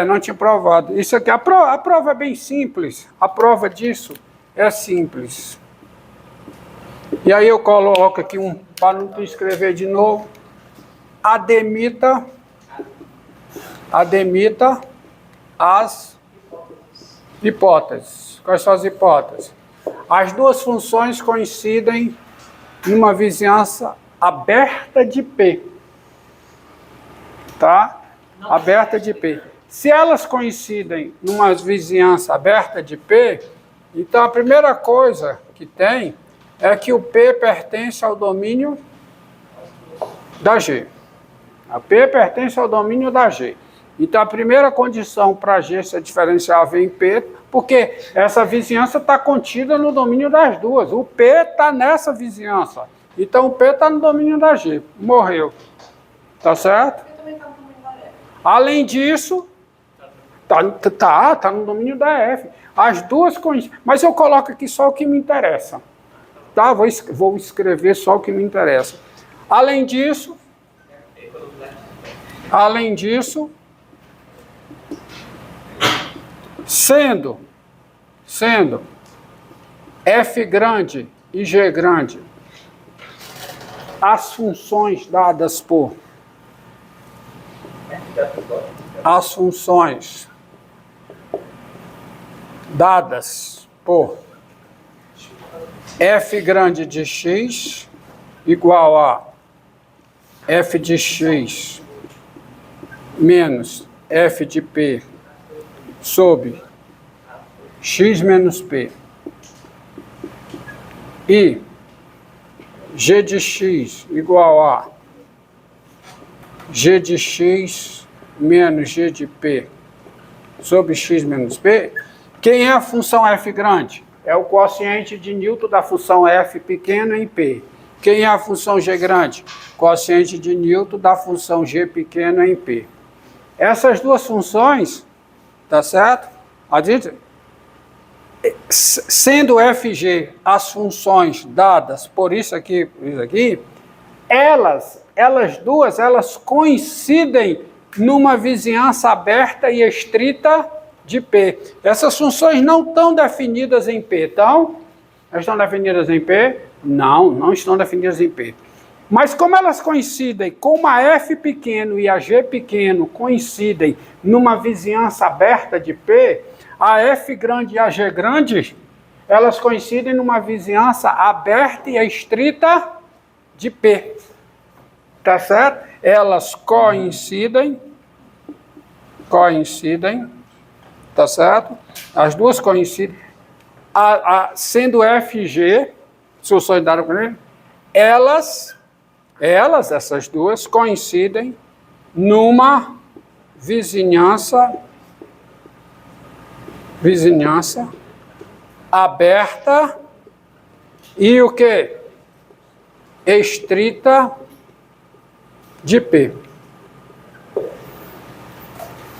Não tinha provado. Isso aqui, a prova é bem simples. A prova disso é simples. E aí eu coloco aqui para não escrever de novo. Admita as hipóteses. Quais são as hipóteses? As duas funções coincidem numa vizinhança aberta de P. Tá? Aberta de P. Se elas coincidem numa vizinhança aberta de P, então a primeira coisa que tem é que o P pertence ao domínio da G. A P pertence ao domínio da G. Então a primeira condição para G ser diferenciável em P, porque essa vizinhança está contida no domínio das duas. O P está nessa vizinhança. Então o P está no domínio da G. Morreu. Tá certo? Além disso, tá no domínio da F. As duas coincidem. Mas eu coloco aqui só o que me interessa. Tá? Vou escrever só o que me interessa. Além disso, sendo F grande e G grande as funções dadas por F grande de X igual a F de X menos F de P sobre X menos P e G de X igual a G de X menos G de P sobre X menos P, quem é a função F grande? É o quociente de Newton da função F pequeno em P. Quem é a função G grande? Quociente de Newton da função G pequeno em P. Essas duas funções, tá certo? Sendo F e G as funções dadas por isso aqui, elas duas coincidem numa vizinhança aberta e estrita de P. Essas funções não estão definidas em P, então? Elas estão definidas em P? Não estão definidas em P. Mas como elas coincidem, como a F pequeno e a G pequeno coincidem numa vizinhança aberta de P, a F grande e a G grande, elas coincidem numa vizinhança aberta e estrita de P. Tá certo? Elas coincidem, tá certo? As duas coincidem, sendo F e G, soluções dadas com ele, essas duas coincidem numa vizinhança aberta e o que? Estrita de P.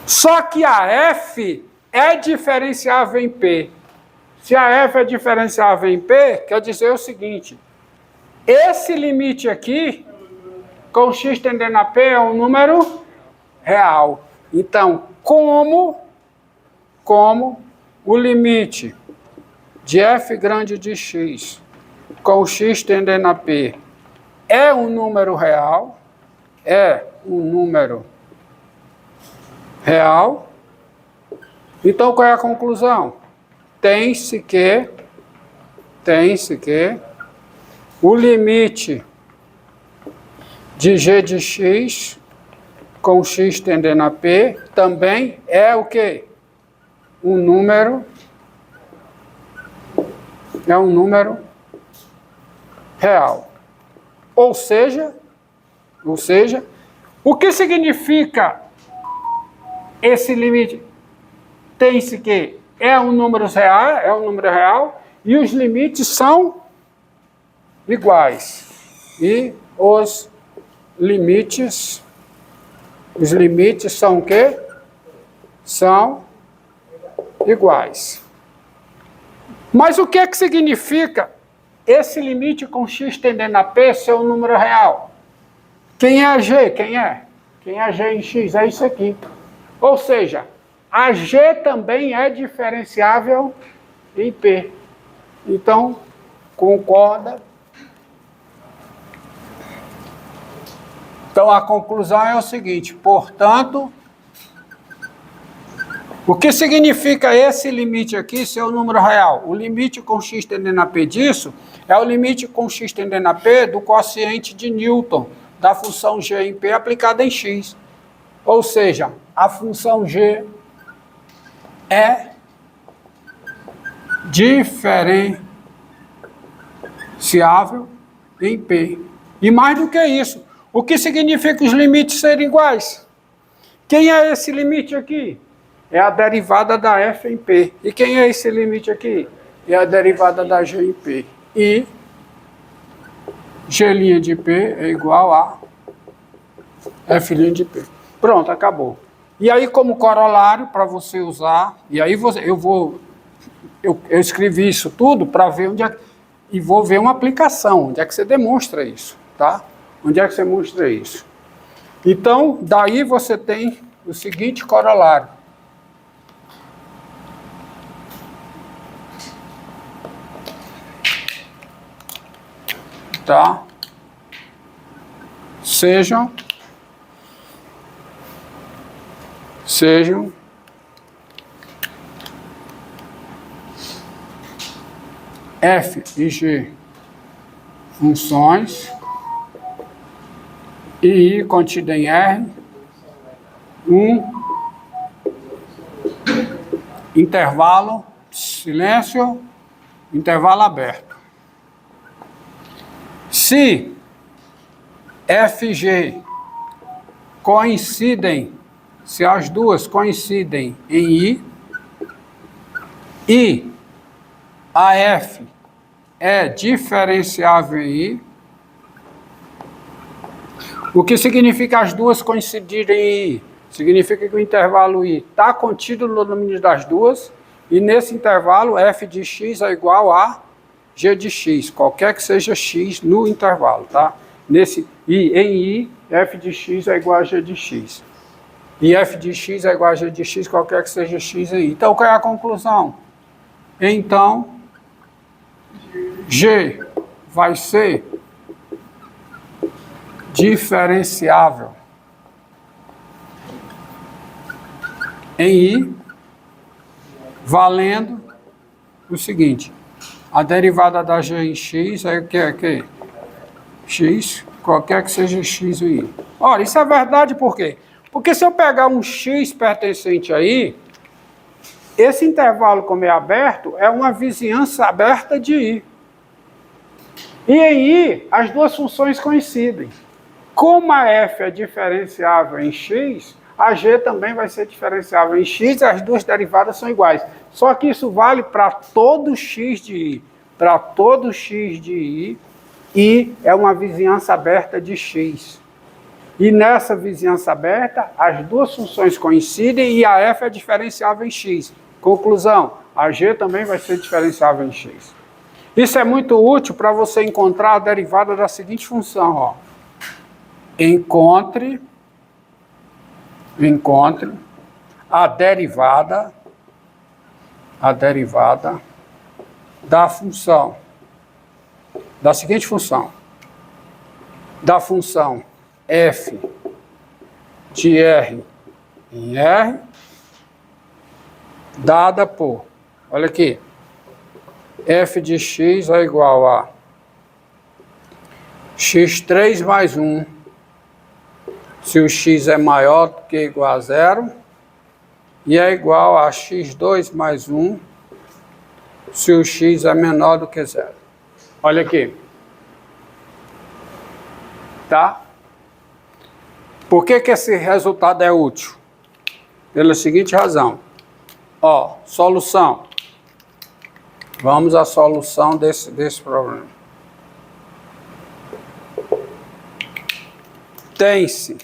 Só que a F é diferenciável em P. Se a F é diferenciável em P, quer dizer o seguinte, esse limite aqui, com x tendendo a P, é um número real. Então, como o limite de F grande de x com x tendendo a P é um número real, então qual é a conclusão? Tem-se que o limite de g de x com x tendendo a P também é o quê? Um número real. Ou seja, o que significa esse limite? Tem-se que é um número real e os limites são iguais. E os limites são o quê? São iguais. Mas o que é que significa esse limite com x tendendo a P ser um número real? Quem é a G? Quem é G em x? É isso aqui. Ou seja, a G também é diferenciável em P. Então, concorda? Então, a conclusão é o seguinte, portanto, o que significa esse limite aqui, ser o número real? O limite com x tendendo a P disso é o limite com x tendendo a P do quociente de Newton, da função g em P aplicada em x. Ou seja, a função g é diferenciável em P. E mais do que isso, o que significa os limites serem iguais? Quem é esse limite aqui? É a derivada da f em P. E quem é esse limite aqui? É a derivada da g em P. E g' de P é igual a f' de P. Pronto, acabou. E aí, como corolário, para você usar, e aí eu escrevi isso tudo para ver onde é, e vou ver uma aplicação, onde é que você demonstra isso, tá? Onde é que você mostra isso? Então, daí você tem o seguinte corolário. Tá? Sejam f e g funções e I contida em R, intervalo, silêncio, intervalo aberto. Se F e G coincidem, se as duas coincidem em I, e a F é diferenciável em I, o que significa as duas coincidirem em I? Significa que o intervalo I está contido no domínio das duas, e nesse intervalo f de x é igual a g de x, qualquer que seja x no intervalo, tá? Em I, f de x é igual a g de x. E f de x é igual a g de x, qualquer que seja x em I. Então, qual é a conclusão? Então, G vai ser diferenciável em I, valendo o seguinte, a derivada da G em x é o que é que? X, qualquer que seja x em I. Ora, isso é verdade por quê? Porque se eu pegar um x pertencente a I, esse intervalo, como é aberto, é uma vizinhança aberta de I. E em I, as duas funções coincidem. Como a f é diferenciável em x, a g também vai ser diferenciável em x e as duas derivadas são iguais. Só que isso vale para todo x de I. Para todo x de I, I é uma vizinhança aberta de x. E nessa vizinhança aberta, as duas funções coincidem e a f é diferenciável em x. Conclusão, a g também vai ser diferenciável em x. Isso é muito útil para você encontrar a derivada da seguinte função, ó. Encontre a derivada da função, da seguinte função, da função f de R em R, dada por, olha aqui, f de x é igual a x3 mais 1, se o x é maior do que ou igual a zero, e é igual a x2 mais 1, se o x é menor do que zero. Olha aqui. Tá? Por que esse resultado é útil? Pela seguinte razão. Ó, solução. Vamos à solução desse problema. Tem-se,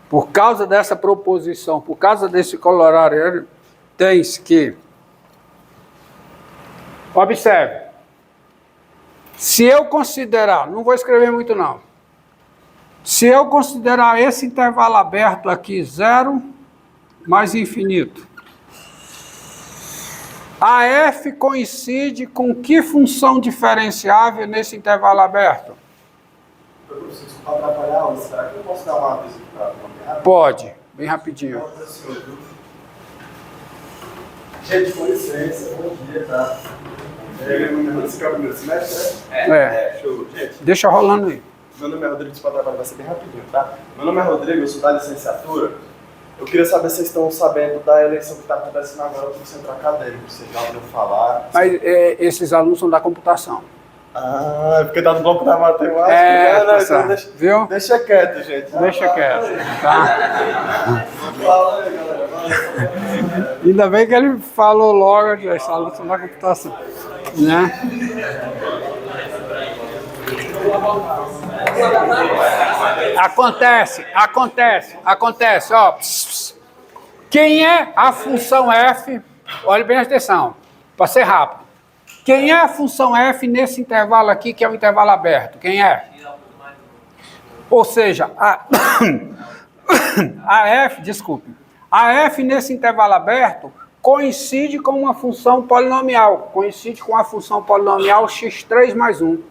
por causa dessa proposição, por causa desse corolário, tem-se que, observe, se eu considerar, não vou escrever muito não, Se eu considerar esse intervalo aberto aqui 0 mais infinito, a f coincide com que função diferenciável nesse intervalo aberto? Para atrapalhar, será que eu posso dar uma aviso para Pode, bem rapidinho. Gente, com licença, bom dia, tá? Esse é o primeiro semestre, né? Show. Gente, Deixa rolando aí. meu nome é Rodrigo, para trabalhar vai ser bem rapidinho, tá? Meu nome é Rodrigo, eu sou da licenciatura. Eu queria saber se vocês estão sabendo da eleição que está acontecendo agora para o centro acadêmico. Vocês já ouviram falar? Mas esses alunos são da computação. Ah, é porque tá no bloco da matemática. Tá Então certo. Viu? deixa quieto, gente. Deixa quieto, tá? Fala aí, galera. Ainda bem que ele falou logo que esses alunos são da computação, né? Acontece, ó. Quem é a função f? Olha bem a atenção, para ser rápido. Quem é a função f nesse intervalo aqui, que é o intervalo aberto? Quem é? Ou seja, a f nesse intervalo aberto coincide com uma função polinomial, coincide com a função polinomial x3 mais 1.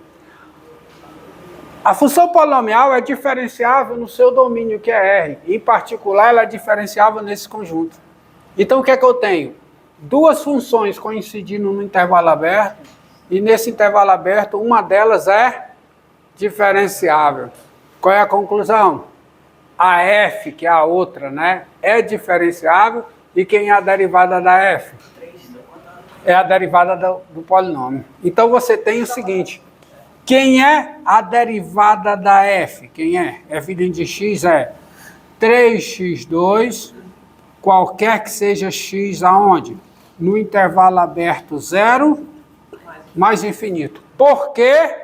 A função polinomial é diferenciável no seu domínio, que é R. Em particular, ela é diferenciável nesse conjunto. Então, o que é que eu tenho? Duas funções coincidindo no intervalo aberto, e nesse intervalo aberto, uma delas é diferenciável. Qual é a conclusão? A f, que é a outra, né, é diferenciável, e quem é a derivada da f? É a derivada do polinômio. Então, você tem o seguinte... Quem é a derivada da f? Quem é? f de x é 3x2, qualquer que seja x aonde? No intervalo aberto 0 mais infinito. Por quê?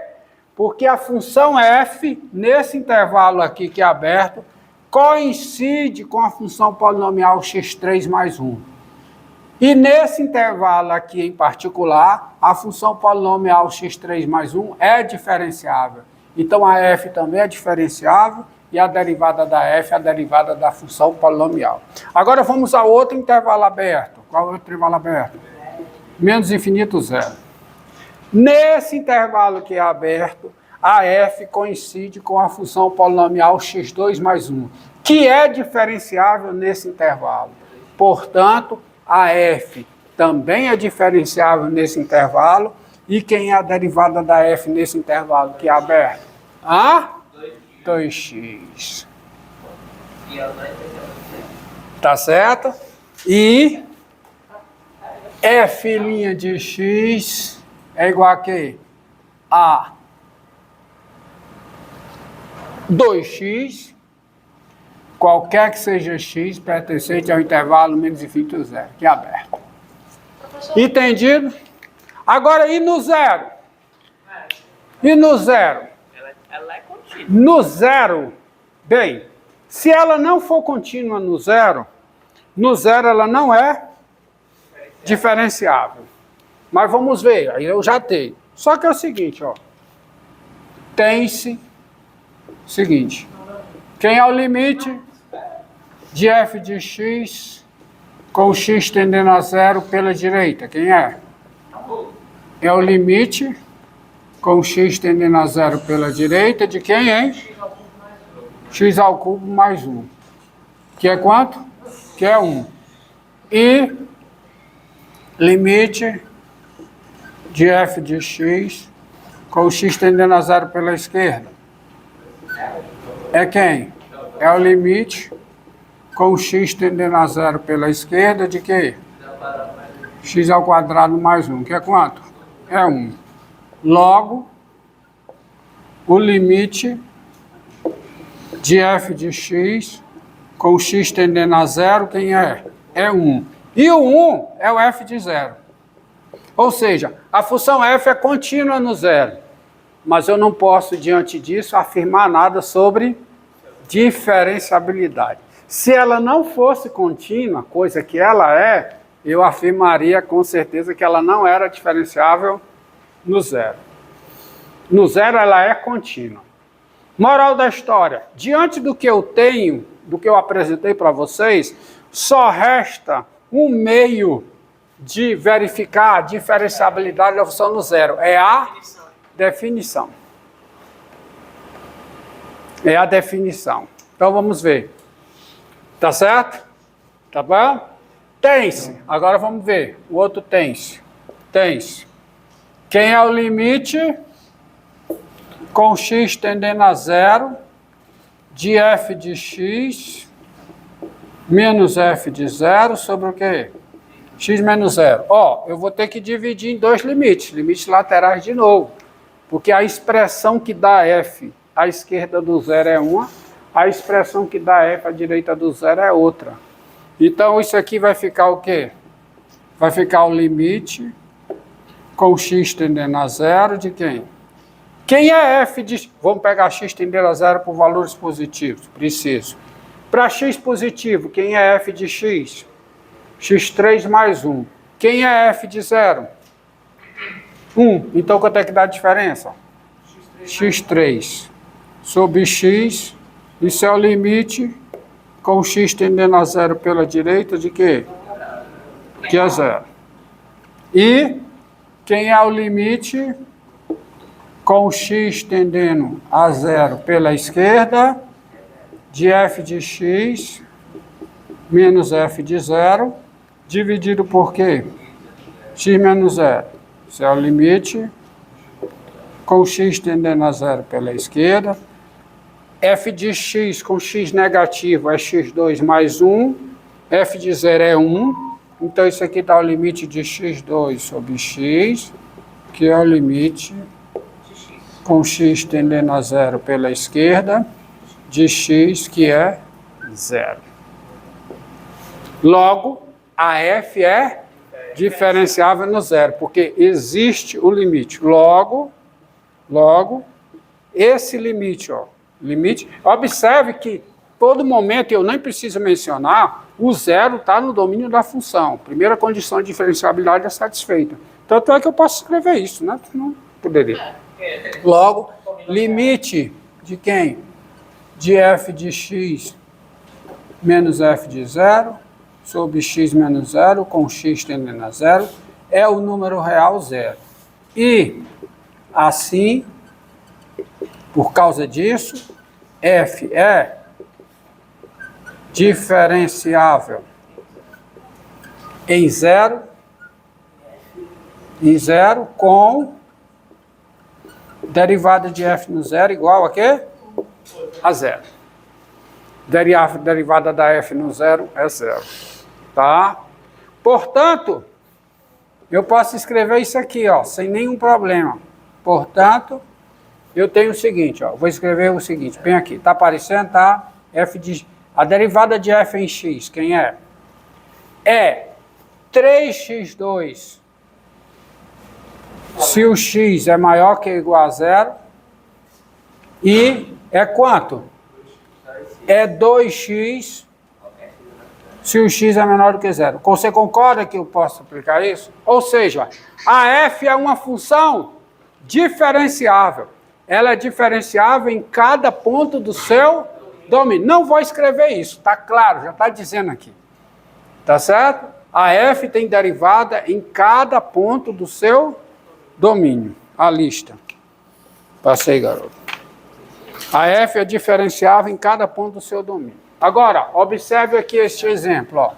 Porque a função f, nesse intervalo aqui que é aberto, coincide com a função polinomial x3 mais 1. E nesse intervalo aqui em particular, a função polinomial x3 mais 1 é diferenciável. Então a f também é diferenciável e a derivada da f é a derivada da função polinomial. Agora vamos a outro intervalo aberto. Qual é o outro intervalo aberto? Menos infinito 0. Nesse intervalo que é aberto, a f coincide com a função polinomial x2 mais 1, que é diferenciável nesse intervalo. Portanto, a f também é diferenciável nesse intervalo. E quem é a derivada da f nesse intervalo que é aberto? 2x. Tá certo? E f' de x é igual a quê? A 2x, qualquer que seja x, pertencente ao intervalo menos infinito 0, que é aberto. Entendido? Agora, e no zero? E no zero? Ela é contínua. No zero, bem, se ela não for contínua no zero ela não é diferenciável. Mas vamos ver, aí eu já tenho. Só que é o seguinte, ó. Tem-se, seguinte, quem é o limite de f de x com x tendendo a zero pela direita? Quem é? É o limite com x tendendo a zero pela direita de quem, hein? X ao cubo mais 1. Que é quanto? Que é 1. E limite de f de x com x tendendo a zero pela esquerda. É quem? É o limite com x tendendo a zero pela esquerda de quê? X ao quadrado mais 1, que é quanto? É 1. Logo, o limite de f de x com x tendendo a zero, quem é? É 1. E o 1 é o f de 0. Ou seja, a função f é contínua no zero. Mas eu não posso, diante disso, afirmar nada sobre diferenciabilidade. Se ela não fosse contínua, coisa que ela é, eu afirmaria com certeza que ela não era diferenciável no zero. No zero ela é contínua. Moral da história, diante do que eu tenho, do que eu apresentei para vocês, só resta um meio de verificar a diferenciabilidade da função no zero. É a definição. É a definição. Então vamos ver. Tá certo? Tá bom? Tem-se. Agora vamos ver. O outro tem-se. Tem-se. Quem é o limite com x tendendo a zero de f de x menos f de zero sobre o quê? X menos zero. Ó, eu vou ter que dividir em dois limites. Limites laterais de novo. Porque a expressão que dá f à esquerda do zero é uma, a expressão que dá f à direita do zero é outra. Então, isso aqui vai ficar o quê? Vai ficar o limite com x tendendo a zero de quem? Quem é f de... Vamos pegar x tendendo a zero por valores positivos. Preciso. Para x positivo, quem é f de x? x3 mais 1. Quem é f de zero? 1. Então, quanto é que dá a diferença? x3 sobre x. Isso é o limite com x tendendo a zero pela direita de quê? Que é zero. E quem é o limite com x tendendo a zero pela esquerda de f de x menos f de zero dividido por quê? X menos zero. Isso é o limite com x tendendo a zero pela esquerda. F de x com x negativo é x2 mais 1. F de zero é 1. Então, isso aqui dá o limite de x2 sobre x, que é o limite com x tendendo a zero pela esquerda, de x, que é zero. Logo, a f é diferenciável no zero, porque existe o limite. Logo, esse limite, ó, observe que todo momento, eu nem preciso mencionar, o zero está no domínio da função. Primeira condição de diferenciabilidade é satisfeita. Tanto é que eu posso escrever isso, né? Não poderia. Logo, limite de quem? De f de x menos f de zero sobre x menos zero com x tendendo a zero é o número real zero. E, assim, por causa disso, f é diferenciável em zero com derivada de f no zero igual a quê? A zero. Derivada da f no zero é zero. Tá? Portanto, eu posso escrever isso aqui, ó, sem nenhum problema. Portanto, eu tenho o seguinte, ó, vou escrever o seguinte, bem aqui, tá aparecendo, tá? A derivada de f em x, quem é? É 3x2 se o x é maior que ou igual a zero. E é quanto? É 2x se o x é menor do que zero. Você concorda que eu posso aplicar isso? Ou seja, a f é uma função diferenciável. Ela é diferenciável em cada ponto do seu domínio. Não vou escrever isso, tá claro, já está dizendo aqui. Tá certo? A f tem derivada em cada ponto do seu domínio. A lista. Passei, garoto. A f é diferenciável em cada ponto do seu domínio. Agora, observe aqui este exemplo, ó.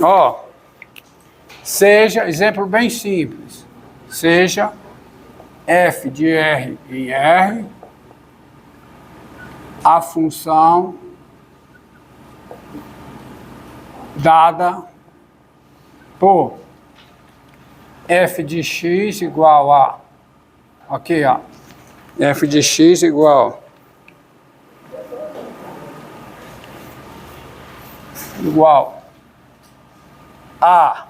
Ó, seja, exemplo bem simples, seja f de R em R a função dada por f de x igual a, aqui ó, f de x igual a